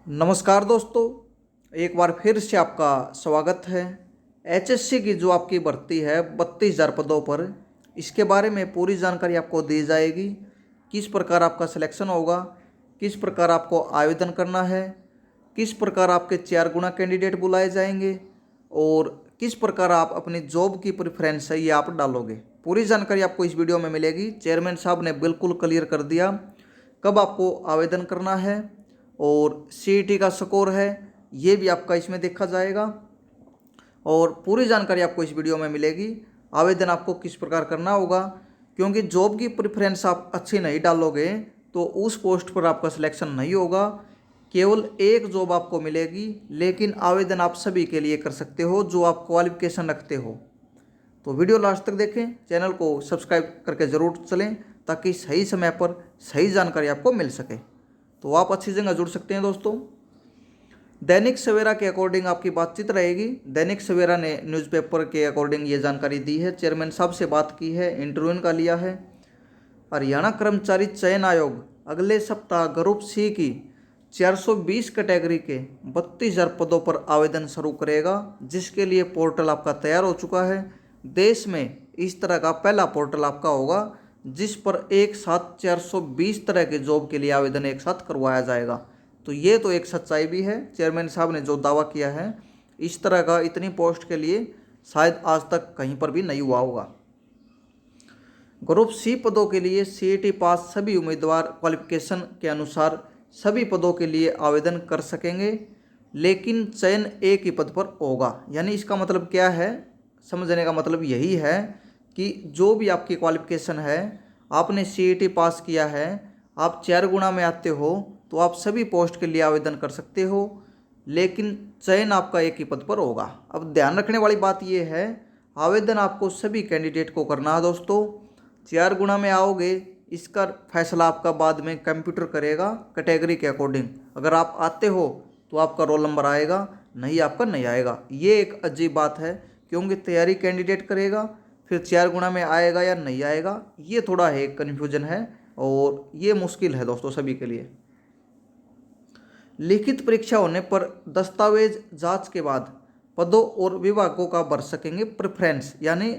नमस्कार दोस्तों, एक बार फिर से आपका स्वागत है। एचएससी की जो आपकी भर्ती है 32,000 पदों पर, इसके बारे में पूरी जानकारी आपको दी जाएगी। किस प्रकार आपका सिलेक्शन होगा, किस प्रकार आपको आवेदन करना है, किस प्रकार आपके 4 गुना कैंडिडेट बुलाए जाएंगे और किस प्रकार आप अपनी जॉब की प्रेफरेंस है ये आप डालोगे। पूरी जानकारी आपको इस वीडियो में मिलेगी। चेयरमैन साहब ने बिल्कुल क्लियर कर दिया कब आपको आवेदन करना है और सीईटी का स्कोर है ये भी आपका इसमें देखा जाएगा और पूरी जानकारी आपको इस वीडियो में मिलेगी। आवेदन आपको किस प्रकार करना होगा, क्योंकि जॉब की प्रेफरेंस आप अच्छी नहीं डालोगे तो उस पोस्ट पर आपका सिलेक्शन नहीं होगा। केवल एक जॉब आपको मिलेगी, लेकिन आवेदन आप सभी के लिए कर सकते हो जो आप क्वालिफिकेशन रखते हो। तो वीडियो लास्ट तक देखें, चैनल को सब्सक्राइब करके ज़रूर चलें ताकि सही समय पर सही जानकारी आपको मिल सके। तो आप अच्छी जगह जुड़ सकते हैं दोस्तों। दैनिक सवेरा के अकॉर्डिंग आपकी बातचीत रहेगी। दैनिक सवेरा ने न्यूज़पेपर के अकॉर्डिंग ये जानकारी दी है। चेयरमैन साहब से बात की है, इंटरव्यू इनका लिया है। हरियाणा कर्मचारी चयन आयोग अगले सप्ताह ग्रुप सी की 420 कैटेगरी के 32,000 पदों पर आवेदन शुरू करेगा, जिसके लिए पोर्टल आपका तैयार हो चुका है। देश में इस तरह का पहला पोर्टल आपका होगा जिस पर एक साथ 420 तरह के जॉब के लिए आवेदन एक साथ करवाया जाएगा। तो ये तो एक सच्चाई भी है। चेयरमैन साहब ने जो दावा किया है, इस तरह का इतनी पोस्ट के लिए शायद आज तक कहीं पर भी नहीं हुआ होगा। ग्रुप सी पदों के लिए सीईटी पास सभी उम्मीदवार क्वालिफिकेशन के अनुसार सभी पदों के लिए आवेदन कर सकेंगे, लेकिन चयन एक ही पद पर होगा। यानी इसका मतलब क्या है, समझने का मतलब यही है कि जो भी आपकी क्वालिफिकेशन है, आपने सीईटी पास किया है, आप 4 गुना में आते हो तो आप सभी पोस्ट के लिए आवेदन कर सकते हो, लेकिन चयन आपका एक ही पद पर होगा। अब ध्यान रखने वाली बात यह है, आवेदन आपको सभी कैंडिडेट को करना है दोस्तों। 4 गुना में आओगे, इसका फैसला आपका बाद में कंप्यूटर करेगा कैटेगरी के अकॉर्डिंग। अगर आप आते हो तो आपका रोल नंबर आएगा, नहीं आपका नहीं आएगा। ये एक अजीब बात है, क्योंकि तैयारी कैंडिडेट करेगा, फिर 4 गुना में आएगा या नहीं आएगा, ये थोड़ा है कन्फ्यूजन है और ये मुश्किल है दोस्तों सभी के लिए। लिखित परीक्षा होने पर दस्तावेज जांच के बाद पदों और विभागों का भर सकेंगे प्रेफरेंस। यानी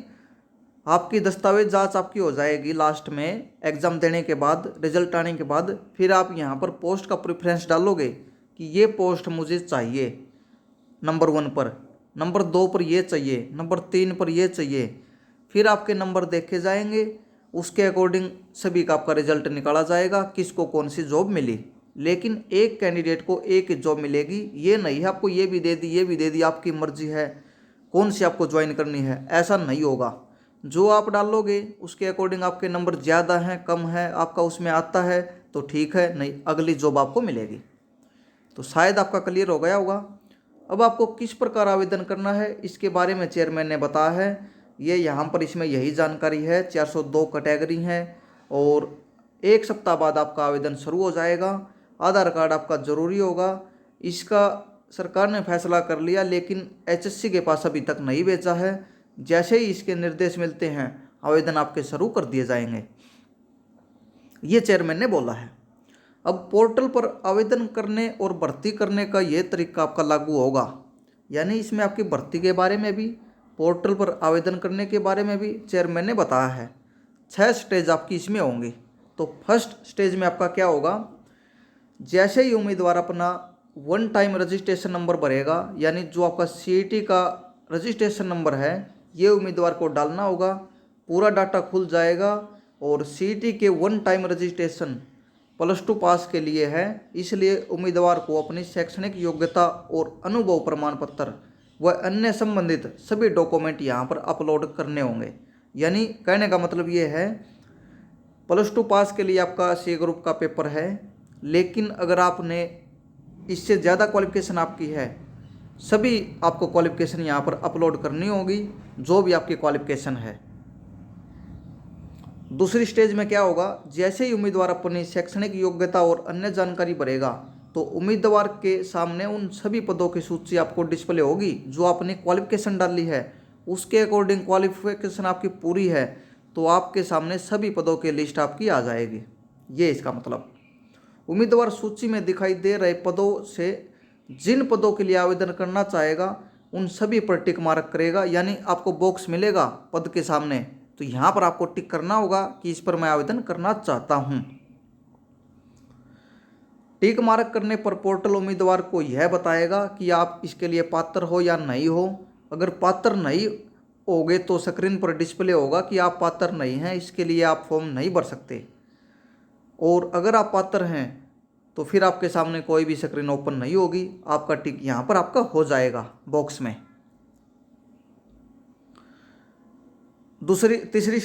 आपकी दस्तावेज जांच आपकी हो जाएगी लास्ट में, एग्ज़ाम देने के बाद, रिजल्ट आने के बाद, फिर आप यहाँ पर पोस्ट का प्रेफरेंस डालोगे कि ये पोस्ट मुझे चाहिए नंबर 1 पर, नंबर 2 पर ये चाहिए, नंबर 3 पर ये चाहिए। फिर आपके नंबर देखे जाएंगे, उसके अकॉर्डिंग सभी का आपका रिजल्ट निकाला जाएगा किसको कौन सी जॉब मिली। लेकिन एक कैंडिडेट को एक ही जॉब मिलेगी, ये नहीं है आपको ये भी दे दी ये भी दे दी, आपकी मर्जी है कौन सी आपको ज्वाइन करनी है, ऐसा नहीं होगा। जो आप डालोगे उसके अकॉर्डिंग आपके नंबर ज़्यादा हैं कम है, आपका उसमें आता है तो ठीक है, नहीं अगली जॉब आपको मिलेगी। तो शायद आपका क्लियर हो गया होगा। अब आपको किस प्रकार आवेदन करना है इसके बारे में चेयरमैन ने बताया है। ये यहाँ पर इसमें यही जानकारी है। 402 कैटेगरी हैं और एक सप्ताह बाद आपका आवेदन शुरू हो जाएगा। आधार कार्ड आपका ज़रूरी होगा। इसका सरकार ने फैसला कर लिया, लेकिन एचएससी के पास अभी तक नहीं भेजा है। जैसे ही इसके निर्देश मिलते हैं आवेदन आपके शुरू कर दिए जाएंगे, ये चेयरमैन ने बोला है। अब पोर्टल पर आवेदन करने और भर्ती करने का ये तरीका आपका लागू होगा। यानी इसमें आपकी भर्ती के बारे में भी, पोर्टल पर आवेदन करने के बारे में भी चेयरमैन ने बताया है। 6 स्टेज आपकी इसमें होंगी। तो फर्स्ट स्टेज में आपका क्या होगा, जैसे ही उम्मीदवार अपना 1 टाइम रजिस्ट्रेशन नंबर भरेगा, यानी जो आपका सीईटी का रजिस्ट्रेशन नंबर है ये उम्मीदवार को डालना होगा। पूरा डाटा खुल जाएगा और सीईटी के 1 टाइम रजिस्ट्रेशन +2 पास के लिए है, इसलिए उम्मीदवार को अपनी शैक्षणिक योग्यता और अनुभव प्रमाण पत्र व अन्य संबंधित सभी डॉक्यूमेंट यहाँ पर अपलोड करने होंगे। यानी कहने का मतलब ये है, +2 पास के लिए आपका सी ग्रुप का पेपर है, लेकिन अगर आपने इससे ज़्यादा क्वालिफिकेशन आपकी है, सभी आपको क्वालिफिकेशन यहाँ पर अपलोड करनी होगी जो भी आपकी क्वालिफिकेशन है। दूसरी स्टेज में क्या होगा, जैसे ही उम्मीदवार अपनी शैक्षणिक योग्यता और अन्य जानकारी भरेगा तो उम्मीदवार के सामने उन सभी पदों की सूची आपको डिस्प्ले होगी जो आपने क्वालिफिकेशन डाली है। उसके अकॉर्डिंग क्वालिफिकेशन आपकी पूरी है तो आपके सामने सभी पदों की लिस्ट आपकी आ जाएगी। ये इसका मतलब। उम्मीदवार सूची में दिखाई दे रहे पदों से जिन पदों के लिए आवेदन करना चाहेगा उन सभी पर टिक मार्क करेगा। यानी आपको बॉक्स मिलेगा पद के सामने, तो यहाँ पर आपको टिक करना होगा कि इस पर मैं आवेदन करना चाहता हूँ। टिक मार्क करने पर पोर्टल उम्मीदवार को यह बताएगा कि आप इसके लिए पात्र हो या नहीं हो। अगर पात्र नहीं होगे तो स्क्रीन पर डिस्प्ले होगा कि आप पात्र नहीं हैं, इसके लिए आप फॉर्म नहीं भर सकते। और अगर आप पात्र हैं तो फिर आपके सामने कोई भी स्क्रीन ओपन नहीं होगी, आपका टिक यहाँ पर आपका हो जाएगा बॉक्स में। तीसरी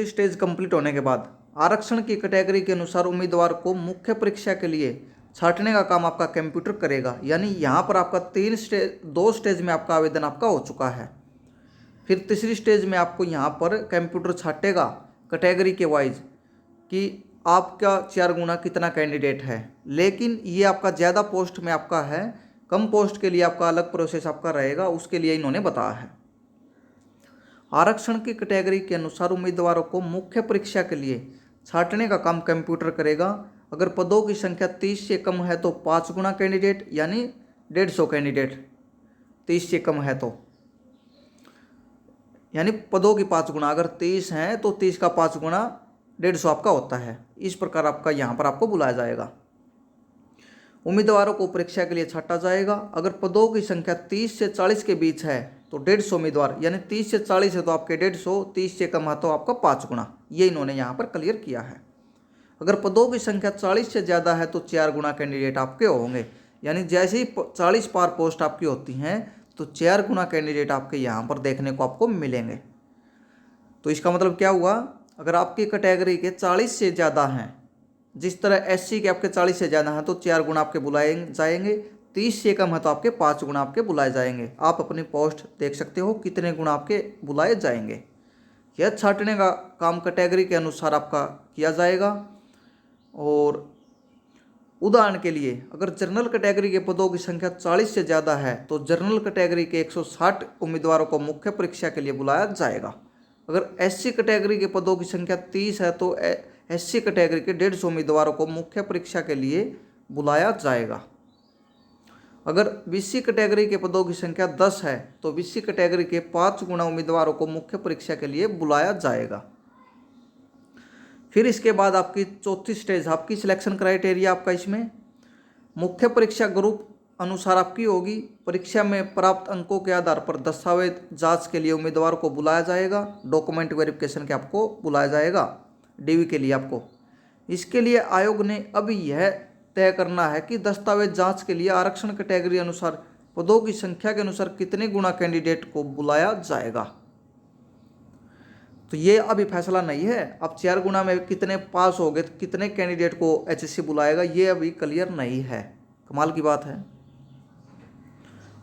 स्टेज कंप्लीट होने के बाद आरक्षण की कैटेगरी के अनुसार उम्मीदवार को मुख्य परीक्षा के लिए छांटने का काम आपका कंप्यूटर करेगा। यानी यहाँ पर आपका 2 स्टेज में आपका आवेदन आपका हो चुका है। फिर तीसरी स्टेज में आपको यहाँ पर कंप्यूटर छांटेगा कैटेगरी के वाइज कि आपका 4 गुना कितना कैंडिडेट है। लेकिन ये आपका ज़्यादा पोस्ट में आपका है, कम पोस्ट के लिए आपका अलग प्रोसेस आपका रहेगा, उसके लिए इन्होंने बताया है। आरक्षण की कैटेगरी के अनुसार उम्मीदवारों को मुख्य परीक्षा के लिए छांटने का काम कंप्यूटर करेगा। अगर पदों की संख्या 30 से कम है तो 5 गुना कैंडिडेट यानी 150 कैंडिडेट 30 से कम है तो, यानी पदों की 5 गुना, अगर 30 हैं तो 30 का 5 गुना 150 आपका होता है। इस प्रकार आपका यहाँ पर आपको बुलाया जाएगा। उम्मीदवारों को परीक्षा के लिए छांटा जाएगा। अगर पदों की संख्या 30 से 40 के बीच है तो 150 उम्मीदवार, यानी 30 से 40 है तो आपके 150, 30 से कम है तो आपका 5 गुना। ये इन्होंने यहाँ पर क्लियर किया है। अगर पदों की संख्या 40 से ज़्यादा है तो 4 गुना कैंडिडेट आपके होंगे। यानी जैसे ही 40 पार पोस्ट आपकी होती हैं तो 4 गुना कैंडिडेट आपके यहाँ पर देखने को आपको मिलेंगे। तो इसका मतलब क्या हुआ, अगर आपकी कैटेगरी के 40 से ज़्यादा हैं, जिस तरह एससी के आपके 40 से ज़्यादा हैं तो 4 गुना आपके बुलाए जाएंगे, 30 से कम है तो आपके 5 गुना आपके बुलाए जाएंगे। आप अपनी पोस्ट देख सकते हो कितने गुना आपके बुलाए जाएंगे। यह छांटने का काम कैटेगरी के अनुसार आपका किया जाएगा। और उदाहरण के लिए अगर जनरल कैटेगरी के पदों की संख्या 40 से ज़्यादा है तो जनरल कैटेगरी के 160 उम्मीदवारों को मुख्य परीक्षा के लिए बुलाया जाएगा। अगर एससी कैटेगरी के पदों की संख्या 30 है तो एससी कैटेगरी के 150 उम्मीदवारों को मुख्य परीक्षा के लिए बुलाया जाएगा। अगर बीसी कैटेगरी के पदों की संख्या 10 है तो बीसी कैटेगरी के 5 गुना उम्मीदवारों को मुख्य परीक्षा के लिए बुलाया जाएगा। फिर इसके बाद आपकी चौथी स्टेज आपकी सिलेक्शन क्राइटेरिया आपका इसमें मुख्य परीक्षा ग्रुप अनुसार आपकी होगी। परीक्षा में प्राप्त अंकों के आधार पर दस्तावेज जांच के लिए उम्मीदवार को बुलाया जाएगा। डॉक्यूमेंट वेरिफिकेशन के आपको बुलाया जाएगा डीवी के लिए आपको। इसके लिए आयोग ने अभी यह तय करना है कि दस्तावेज जांच के लिए आरक्षण कैटेगरी अनुसार पदों की संख्या के अनुसार कितने गुना कैंडिडेट को बुलाया जाएगा। तो ये अभी फैसला नहीं है, अब 4 गुना में कितने पास हो गए, कितने कैंडिडेट को एचएससी बुलाएगा, ये अभी क्लियर नहीं है। कमाल की बात है।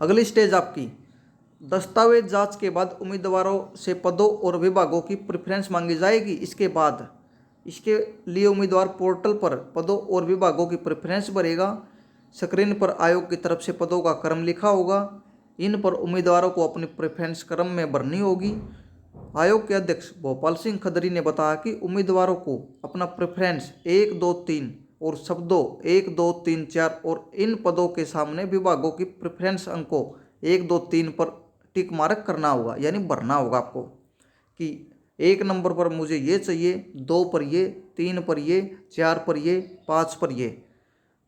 अगली स्टेज आपकी दस्तावेज जांच के बाद उम्मीदवारों से पदों और विभागों की प्रेफरेंस मांगी जाएगी। इसके लिए उम्मीदवार पोर्टल पर पदों और विभागों की प्रेफरेंस भरेगा। स्क्रीन पर आयोग की तरफ से पदों का क्रम लिखा होगा। इन पर उम्मीदवारों को अपनी प्रेफरेंस क्रम में भरनी होगी। आयोग के अध्यक्ष भोपाल सिंह खदरी ने बताया कि उम्मीदवारों को अपना प्रेफरेंस 1, 2, 3 और शब्दों 1, 2, 3, 4 और इन पदों के सामने विभागों की प्रेफरेंस अंकों 1, 2, 3 पर टिक मार्क करना होगा, यानी भरना होगा आपको कि 1 नंबर पर मुझे ये चाहिए, 2 पर ये, 3 पर ये, 4 पर ये, 5 पर ये।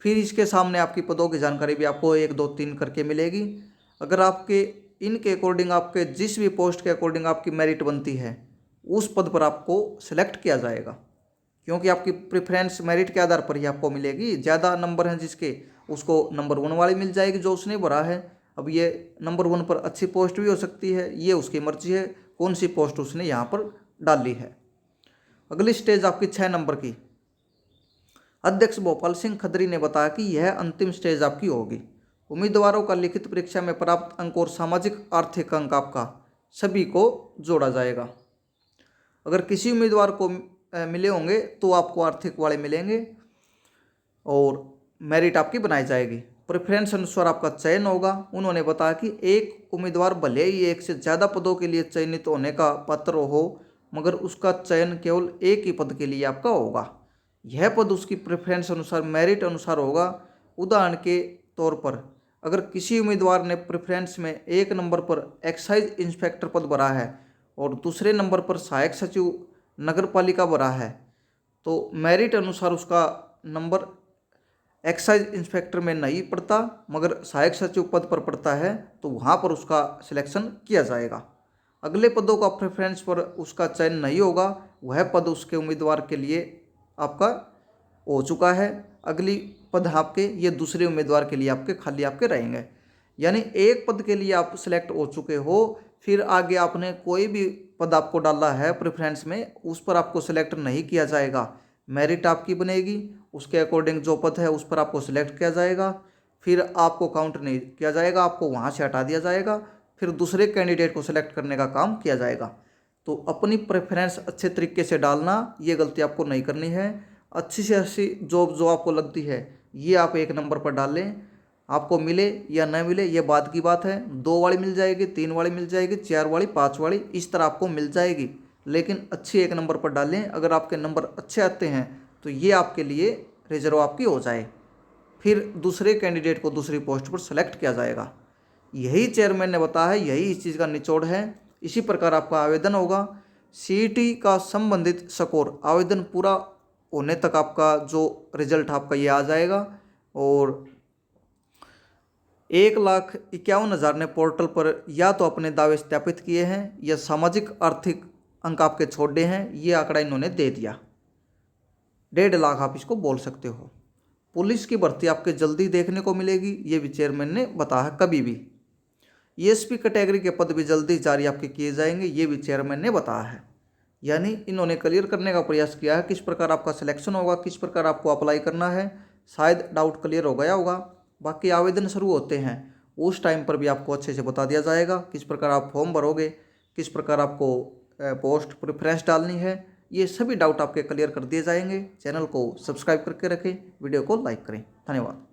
फिर इसके सामने आपकी पदों की जानकारी भी आपको 1, 2, 3 करके मिलेगी। अगर आपके इनके अकॉर्डिंग आपके जिस भी पोस्ट के अकॉर्डिंग आपकी मेरिट बनती है उस पद पर आपको सिलेक्ट किया जाएगा, क्योंकि आपकी प्रेफरेंस मेरिट के आधार पर ही आपको मिलेगी। ज़्यादा नंबर हैं जिसके, उसको नंबर 1 वाली मिल जाएगी जो उसने भरा है। अब ये नंबर 1 पर अच्छी पोस्ट भी हो सकती है, ये उसकी मर्जी है कौन सी पोस्ट उसने यहाँ पर डाली है। अगली स्टेज आपकी 6 नंबर की। अध्यक्ष भोपाल सिंह खदरी ने बताया कि यह अंतिम स्टेज आपकी होगी। उम्मीदवारों का लिखित परीक्षा में प्राप्त अंक और सामाजिक आर्थिक अंक आपका सभी को जोड़ा जाएगा। अगर किसी उम्मीदवार को मिले होंगे तो आपको आर्थिक वाले मिलेंगे और मेरिट आपकी बनाई जाएगी। प्रेफरेंस अनुसार आपका चयन होगा। उन्होंने बताया कि एक उम्मीदवार भले ही 1 से ज़्यादा पदों के लिए चयनित होने का पात्र हो, मगर उसका चयन केवल एक ही पद के लिए आपका होगा। यह पद उसकी प्रेफरेंस अनुसार मेरिट अनुसार होगा। उदाहरण के तौर पर अगर किसी उम्मीदवार ने प्रेफरेंस में 1 नंबर पर एक्साइज इंस्पेक्टर पद भरा है और दूसरे नंबर पर सहायक सचिव नगर पालिका भरा है, तो मेरिट अनुसार उसका नंबर एक्साइज इंस्पेक्टर में नहीं पड़ता मगर सहायक सचिव पद पर पड़ता है, तो वहाँ पर उसका सिलेक्शन किया जाएगा। अगले पदों का प्रेफरेंस पर उसका चयन नहीं होगा, वह पद उसके उम्मीदवार के लिए आपका हो चुका है। अगली पद आपके ये दूसरे उम्मीदवार के लिए आपके खाली आपके रहेंगे। यानी एक पद के लिए आप सिलेक्ट हो चुके हो, फिर आगे आपने कोई भी पद आपको डाला है प्रेफरेंस में, उस पर आपको सिलेक्ट नहीं किया जाएगा। मेरिट आपकी बनेगी, उसके अकॉर्डिंग जो पद है उस पर आपको सिलेक्ट किया जाएगा, फिर आपको काउंट नहीं किया जाएगा, आपको वहाँ से हटा दिया जाएगा, फिर दूसरे कैंडिडेट को सिलेक्ट करने का काम किया जाएगा। तो अपनी प्रेफरेंस अच्छे तरीके से डालना, ये गलती आपको नहीं करनी है। अच्छी से अच्छी जॉब जो आपको लगती है ये आप 1 नंबर पर डाल लें। आपको मिले या न मिले ये बात की बात है, 2 वाली मिल जाएगी, 3 वाली मिल जाएगी, 4 वाली, 5 वाली, इस तरह आपको मिल जाएगी, लेकिन अच्छी 1 नंबर पर डालें। अगर आपके नंबर अच्छे आते हैं तो ये आपके लिए रिजर्व आपकी हो जाए, फिर दूसरे कैंडिडेट को दूसरी पोस्ट पर सेलेक्ट किया जाएगा। यही चेयरमैन ने बताया है, यही इस चीज़ का निचोड़ है। इसी प्रकार आपका आवेदन होगा। सीईटी का संबंधित स्कोर आवेदन पूरा होने तक आपका जो रिजल्ट आपका ये आ जाएगा। और 1,51,000 ने पोर्टल पर या तो अपने दावे सत्यापित किए हैं या सामाजिक आर्थिक अंक आपके छोड़े हैं, ये आंकड़ा इन्होंने दे दिया। 1.5 लाख आप इसको बोल सकते हो। पुलिस की भर्ती आपके जल्दी देखने को मिलेगी, ये भी चेयरमैन ने बताया। कभी भी ईएसपी कैटेगरी के पद भी जल्दी जारी आपके किए जाएंगे, ये भी चेयरमैन ने बताया है। यानी इन्होंने क्लियर करने का प्रयास किया है किस प्रकार आपका सिलेक्शन होगा, किस प्रकार आपको अप्लाई करना है। शायद डाउट क्लियर हो गया होगा। बाकी आवेदन शुरू होते हैं उस टाइम पर भी आपको अच्छे से बता दिया जाएगा किस प्रकार आप फॉर्म भरोगे, किस प्रकार आपको पोस्ट प्रेफरेंस डालनी है। ये सभी डाउट आपके क्लियर कर दिए जाएंगे। चैनल को सब्सक्राइब करके रखें, वीडियो को लाइक करें। धन्यवाद।